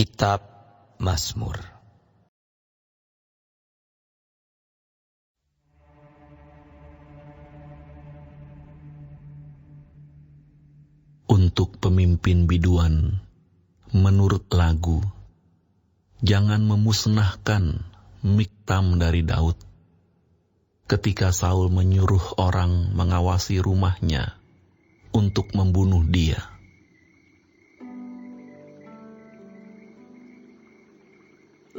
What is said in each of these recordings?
Kitab Mazmur. Untuk pemimpin biduan, menurut lagu, jangan memusnahkan Miktam dari Daud. Ketika Saul menyuruh orang mengawasi rumahnya untuk membunuh dia.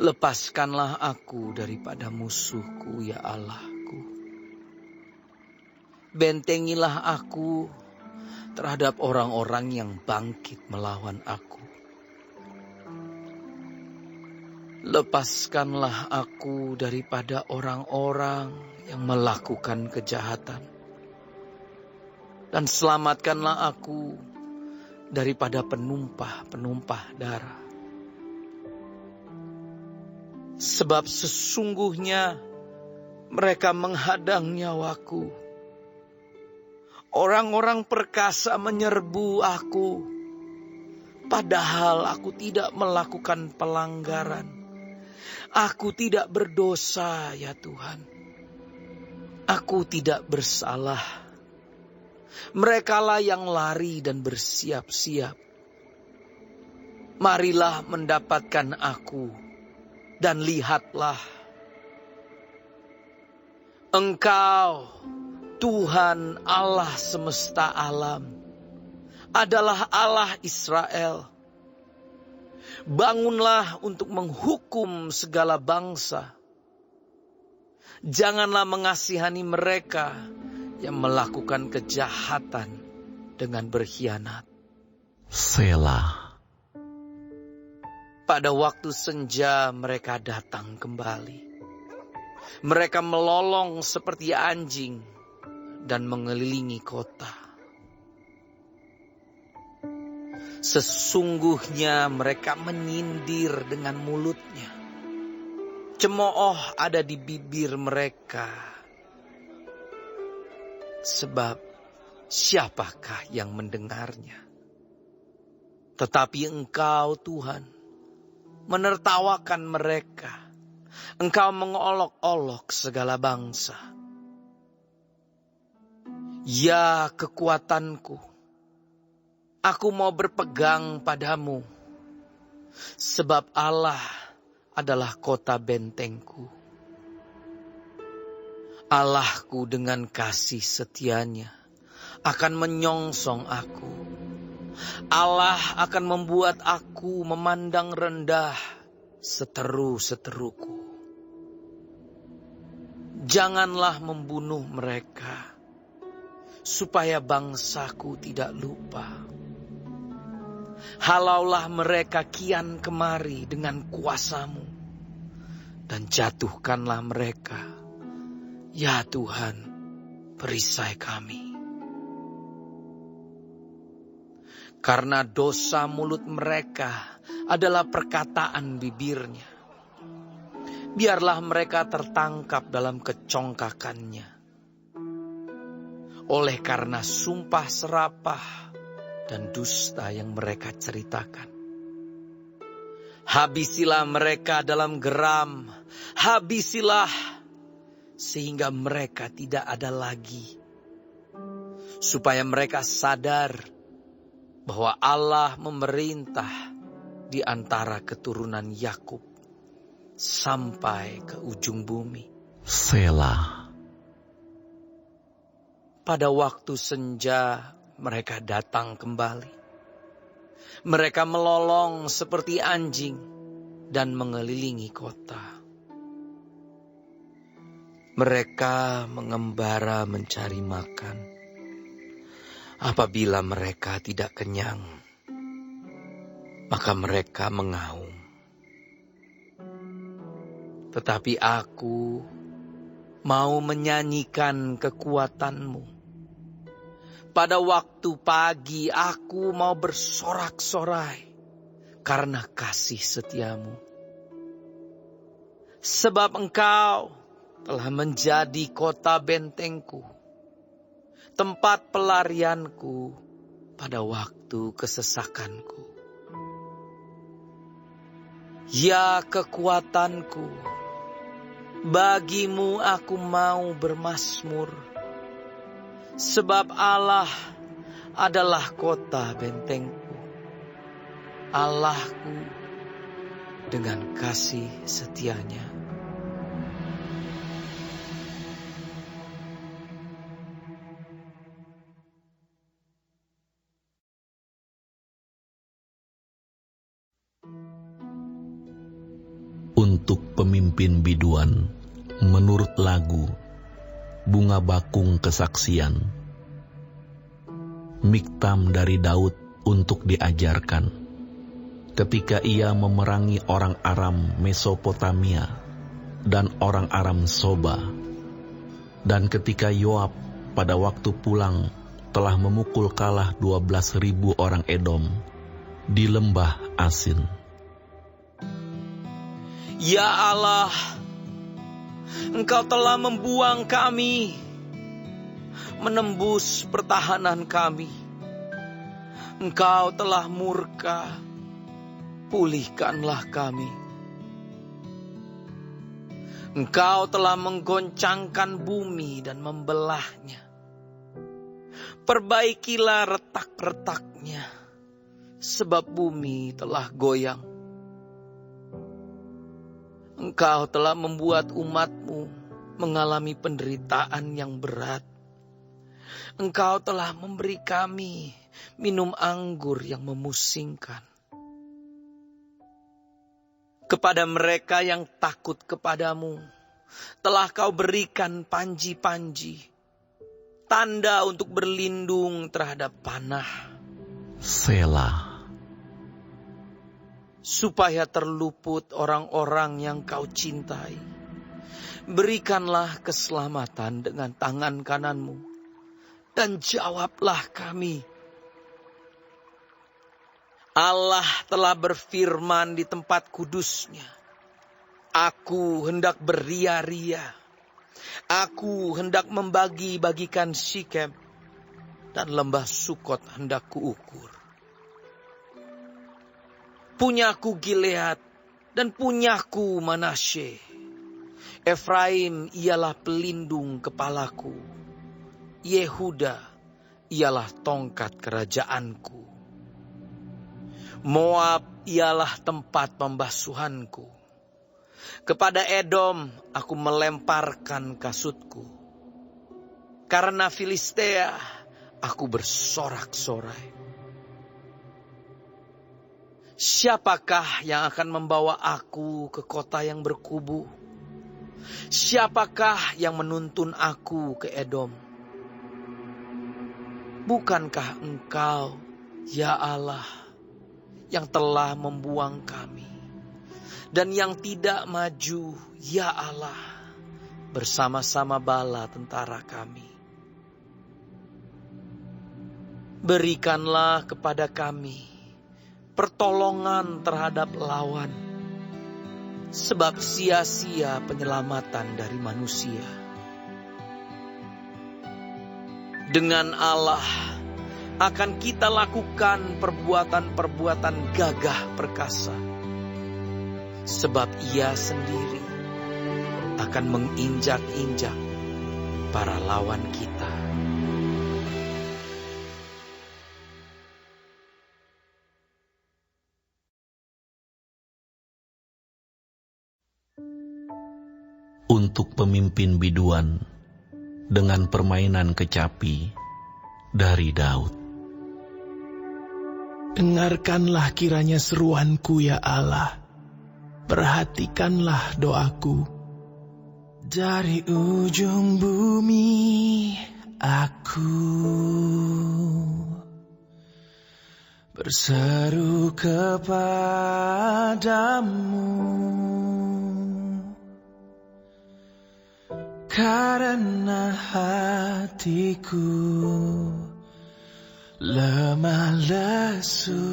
Lepaskanlah aku daripada musuhku, ya Allahku. Bentengilah aku terhadap orang-orang yang bangkit melawan aku. Lepaskanlah aku daripada orang-orang yang melakukan kejahatan. Dan selamatkanlah aku daripada penumpah-penumpah darah. Sebab sesungguhnya mereka menghadang nyawaku. Orang-orang perkasa menyerbu aku, padahal aku tidak melakukan pelanggaran. Aku tidak berdosa, ya Tuhan. Aku tidak bersalah. Merekalah yang lari dan bersiap-siap. Marilah mendapatkan aku. Dan lihatlah, Engkau, Tuhan Allah semesta alam, adalah Allah Israel. Bangunlah untuk menghukum segala bangsa. Janganlah mengasihani mereka yang melakukan kejahatan dengan berkhianat. Selah. Pada waktu senja mereka datang kembali. Mereka melolong seperti anjing dan mengelilingi kota. Sesungguhnya mereka menyindir dengan mulutnya. Cemooh ada di bibir mereka. Sebab siapakah yang mendengarnya? Tetapi Engkau, Tuhan, menertawakan mereka. Engkau mengolok-olok segala bangsa. Ya kekuatanku, aku mau berpegang padamu, sebab Allah adalah kota bentengku. Allahku dengan kasih setianya akan menyongsong aku. Allah akan membuat aku memandang rendah seteru-seteruku. Janganlah membunuh mereka, supaya bangsaku tidak lupa. Halaulah mereka kian kemari dengan kuasamu, dan jatuhkanlah mereka, ya Tuhan, perisai kami. Karena dosa mulut mereka adalah perkataan bibirnya. Biarlah mereka tertangkap dalam kecongkakannya. Oleh karena sumpah serapah dan dusta yang mereka ceritakan. Habisilah mereka dalam geram. Habisilah sehingga mereka tidak ada lagi. Supaya mereka sadar bahwa Allah memerintah di antara keturunan Yakub sampai ke ujung bumi. Selah. Pada waktu senja mereka datang kembali. Mereka melolong seperti anjing dan mengelilingi kota. Mereka mengembara mencari makan. Apabila mereka tidak kenyang, maka mereka mengaum. Tetapi aku mau menyanyikan kekuatanmu. Pada waktu pagi aku mau bersorak-sorai karena kasih setiamu. Sebab Engkau telah menjadi kota bentengku, tempat pelarianku pada waktu kesesakanku. Ya kekuatanku, bagimu aku mau bermazmur. Sebab Allah adalah kota bentengku, Allahku dengan kasih setianya. Untuk pemimpin biduan, menurut lagu Bunga Bakung Kesaksian, Miktam dari Daud untuk diajarkan. Ketika ia memerangi orang Aram Mesopotamia dan orang Aram Soba, dan ketika Yoab pada waktu pulang telah memukul kalah 12.000 orang Edom di lembah Asin. Ya Allah, Engkau telah membuang kami, menembus pertahanan kami. Engkau telah murka, pulihkanlah kami. Engkau telah menggoncangkan bumi dan membelahnya. Perbaikilah retak-retaknya, sebab bumi telah goyang. Engkau telah membuat umat-Mu mengalami penderitaan yang berat. Engkau telah memberi kami minum anggur yang memusingkan. Kepada mereka yang takut kepadamu, telah Kau berikan panji-panji, tanda untuk berlindung terhadap panah. Selah. Supaya terluput orang-orang yang Kau cintai. Berikanlah keselamatan dengan tangan kanan-Mu, dan jawablah kami. Allah telah berfirman di tempat kudus-Nya, Aku hendak beria-ria, aku hendak membagi-bagikan Sikem, dan lembah Sukot hendak kuukur. Punyaku Gilead dan punyaku Manasye. Efraim ialah pelindung kepalaku. Yehuda ialah tongkat kerajaanku. Moab ialah tempat pembasuhanku. Kepada Edom aku melemparkan kasutku. Karena Filistea aku bersorak-sorai. Siapakah yang akan membawa aku ke kota yang berkubu? Siapakah yang menuntun aku ke Edom? Bukankah Engkau, ya Allah, yang telah membuang kami, dan yang tidak maju, ya Allah, bersama-sama bala tentara kami? Berikanlah kepada kami pertolongan terhadap lawan, sebab sia-sia penyelamatan dari manusia. Dengan Allah akan kita lakukan perbuatan-perbuatan gagah perkasa, sebab Ia sendiri akan menginjak-injak para lawan kita. Untuk pemimpin biduan, dengan permainan kecapi dari Daud. Dengarkanlah kiranya seruanku, ya Allah. Perhatikanlah doaku. Dari ujung bumi aku berseru kepadamu. Karena hatiku lemah lesu,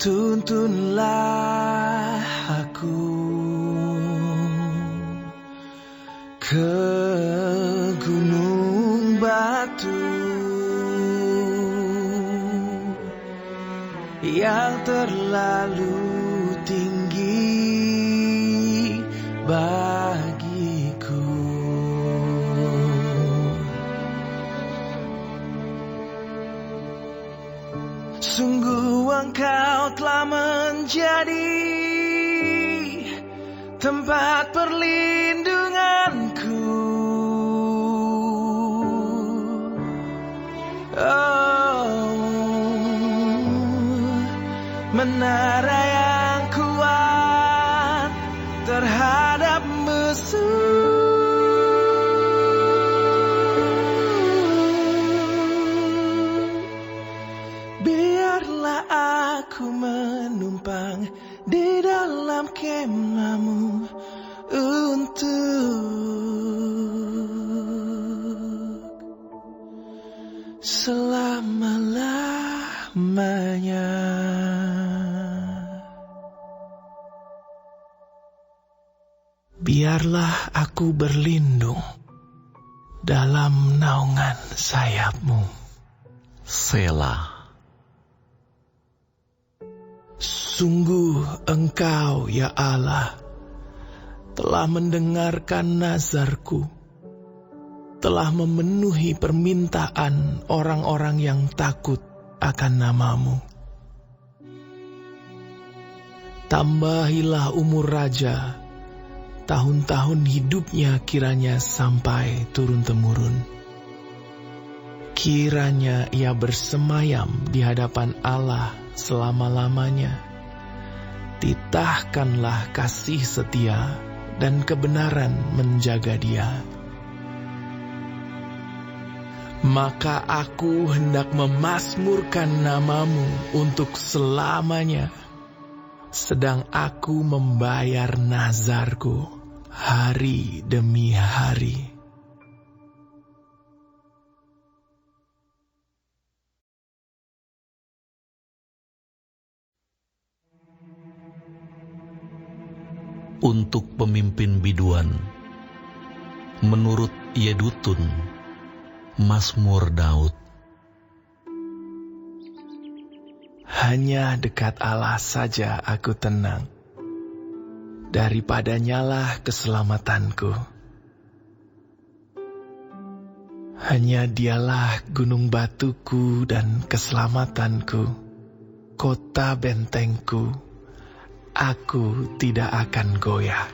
tuntunlah aku ke gunung batu yang terlalu tinggi bagiku. Sungguh Engkau telah menjadi tempat perlindunganku. Menara yang kuat terhadap musuh. Biarlah aku menumpang di dalam kemah-Mu untuk selama-lamanya. Biarlah aku berlindung dalam naungan sayap-Mu. Selah. Sungguh Engkau, ya Allah, telah mendengarkan nazarku, telah memenuhi permintaan orang-orang yang takut akan nama-Mu. Tambahilah umur raja, tahun-tahun hidupnya kiranya sampai turun-temurun. Kiranya ia bersemayam di hadapan Allah selama-lamanya. Titahkanlah kasih setia dan kebenaran menjaga dia. Maka aku hendak memasmurkan nama-Mu untuk selamanya, sedang aku membayar nazarku hari demi hari. Untuk pemimpin biduan, menurut Yedutun, Mazmur Daud. Hanya dekat Allah saja aku tenang, daripadanyalah keselamatanku. Hanya Dialah gunung batuku dan keselamatanku, kota bentengku. Aku tidak akan goyah.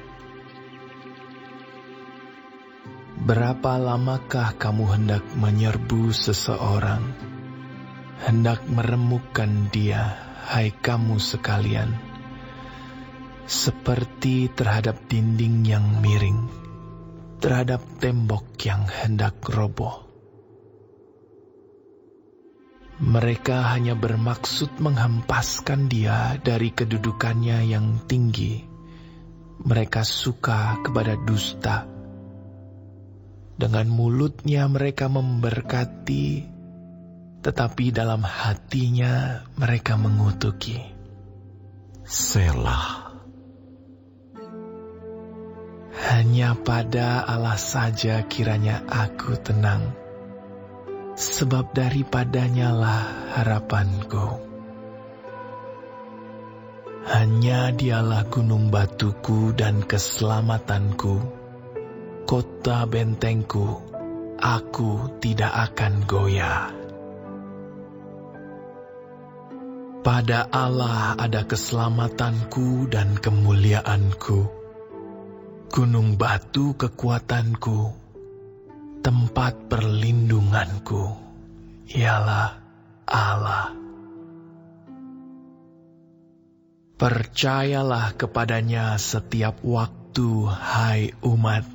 Berapa lamakah kamu hendak menyerbu seseorang, hendak meremukkan dia, hai kamu sekalian, seperti terhadap dinding yang miring, terhadap tembok yang hendak roboh. Mereka hanya bermaksud menghempaskan dia dari kedudukannya yang tinggi. Mereka suka kepada dusta. Dengan mulutnya mereka memberkati, tetapi dalam hatinya mereka mengutuki. Selah. Hanya pada Allah saja kiranya aku tenang, sebab daripadanyalah harapanku. Hanya Dialah gunung batuku dan keselamatanku, kota bentengku, aku tidak akan goyah. Pada Allah ada keselamatanku dan kemuliaanku, gunung batu kekuatanku, tempat perlindunganku, ialah Allah. Percayalah kepadanya setiap waktu, hai umat.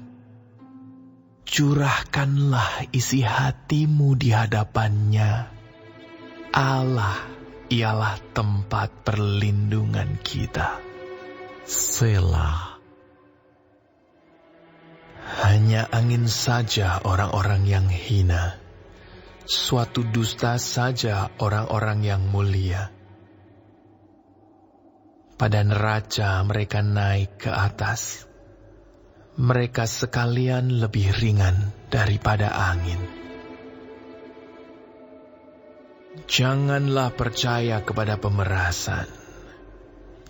Curahkanlah isi hatimu di hadapannya. Allah ialah tempat perlindungan kita. Selah. Hanya angin saja orang-orang yang hina, suatu dusta saja orang-orang yang mulia. Pada neraca mereka naik ke atas, mereka sekalian lebih ringan daripada angin. Janganlah percaya kepada pemerasan.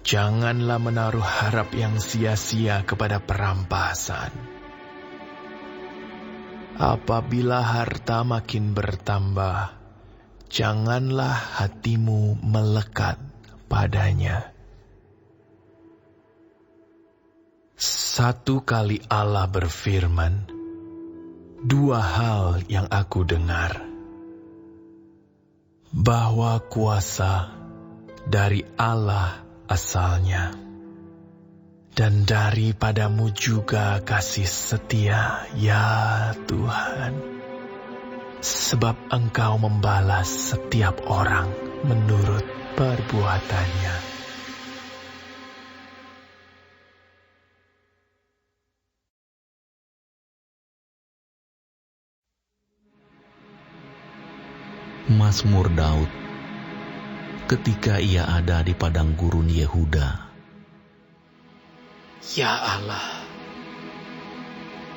Janganlah menaruh harap yang sia-sia kepada perampasan. Apabila harta makin bertambah, janganlah hatimu melekat padanya. Satu kali Allah berfirman, dua hal yang aku dengar, bahwa kuasa dari Allah asalnya, dan daripadamu juga kasih setia, ya Tuhan, sebab Engkau membalas setiap orang menurut perbuatannya. Mazmur Daud ketika ia ada di padang gurun Yehuda. Ya Allah,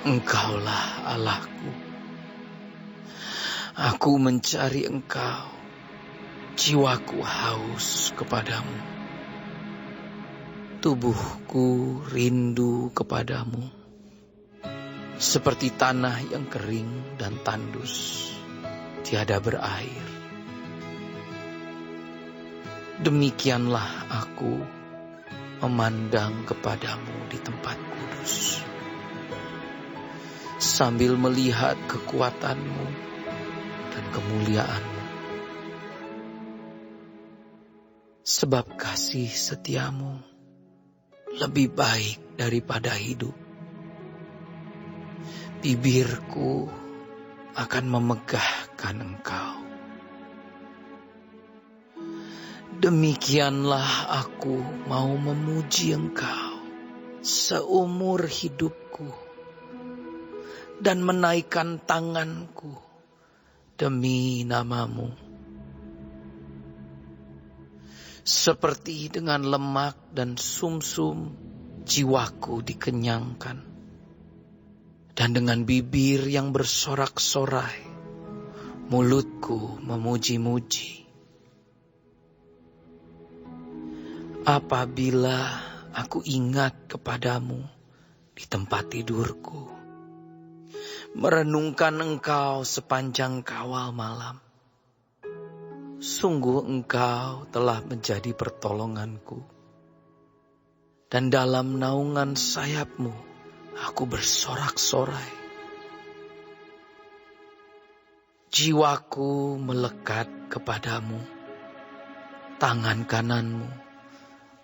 Engkaulah Allahku. Aku mencari Engkau, jiwaku haus kepadamu. Tubuhku rindu kepadamu, seperti tanah yang kering dan tandus, tiada berair. Demikianlah aku memandang kepadamu di tempat kudus, sambil melihat kekuatanmu dan kemuliaanmu. Sebab kasih setiamu lebih baik daripada hidup. Bibirku akan memegahkan Engkau. Demikianlah aku mau memuji Engkau seumur hidupku dan menaikkan tanganku demi nama-Mu. Seperti dengan lemak dan sumsum jiwaku dikenyangkan, dan dengan bibir yang bersorak-sorai mulutku memuji-muji. Apabila aku ingat kepadamu di tempat tidurku, merenungkan Engkau sepanjang kawal malam, sungguh Engkau telah menjadi pertolonganku, dan dalam naungan sayap-Mu aku bersorak-sorai. Jiwaku melekat kepadamu, tangan kanan-Mu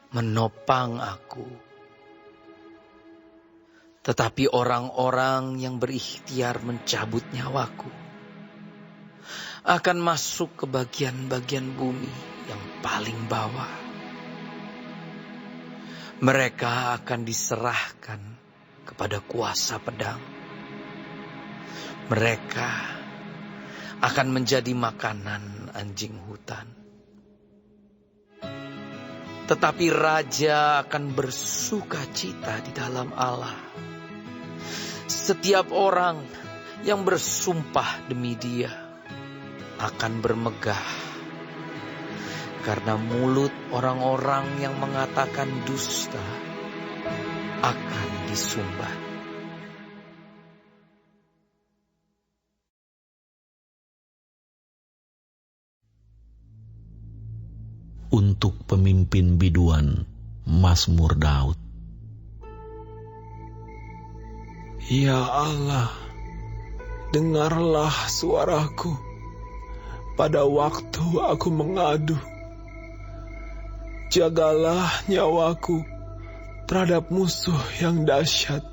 menopang aku. Tetapi orang-orang yang berikhtiar mencabut nyawaku akan masuk ke bagian-bagian bumi yang paling bawah. Mereka akan diserahkan kepada kuasa pedang. Mereka akan menjadi makanan anjing hutan. Tetapi raja akan bersuka cita di dalam Allah. Setiap orang yang bersumpah demi Dia akan bermegah, karena mulut orang-orang yang mengatakan dusta akan disumbat. Untuk pemimpin biduan, Mazmur Daud. Ya Allah, dengarlah suaraku pada waktu aku mengadu. Jagalah nyawaku terhadap musuh yang dahsyat.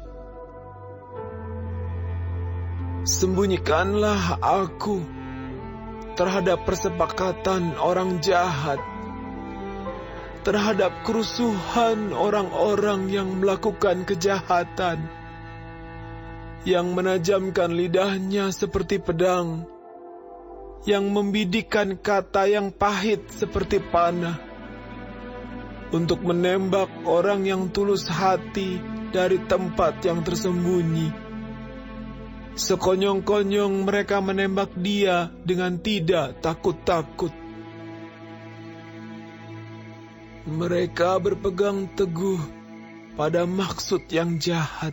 Sembunyikanlah aku terhadap persepakatan orang jahat, terhadap kerusuhan orang-orang yang melakukan kejahatan, yang menajamkan lidahnya seperti pedang, yang membidikkan kata yang pahit seperti panah, untuk menembak orang yang tulus hati dari tempat yang tersembunyi, Sekonyong-konyong mereka menembak dia dengan tidak takut-takut. Mereka berpegang teguh pada maksud yang jahat.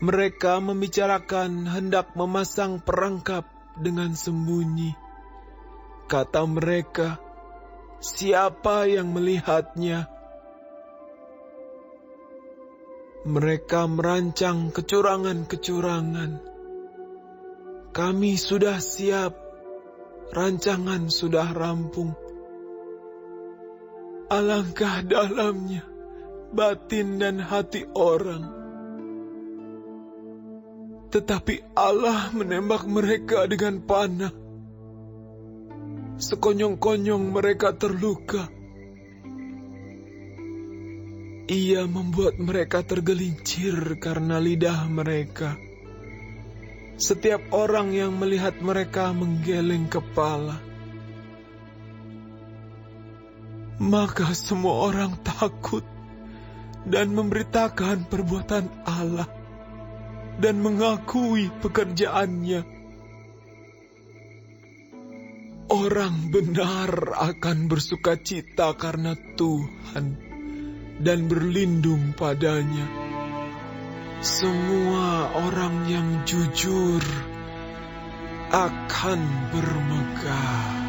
Mereka membicarakan hendak memasang perangkap dengan sembunyi. Kata mereka, siapa yang melihatnya? Mereka merancang kecurangan-kecurangan. Kami sudah siap, rancangan sudah rampung. Alangkah dalamnya batin dan hati orang. Tetapi Allah menembak mereka dengan panah. Sekonyong-konyong mereka terluka. Ia membuat mereka tergelincir karena lidah mereka. Setiap orang yang melihat mereka menggeleng kepala. Maka semua orang takut dan memberitakan perbuatan Allah dan mengakui pekerjaannya. Orang benar akan bersukacita karena Tuhan dan berlindung padanya. Semua orang yang jujur akan bermegah.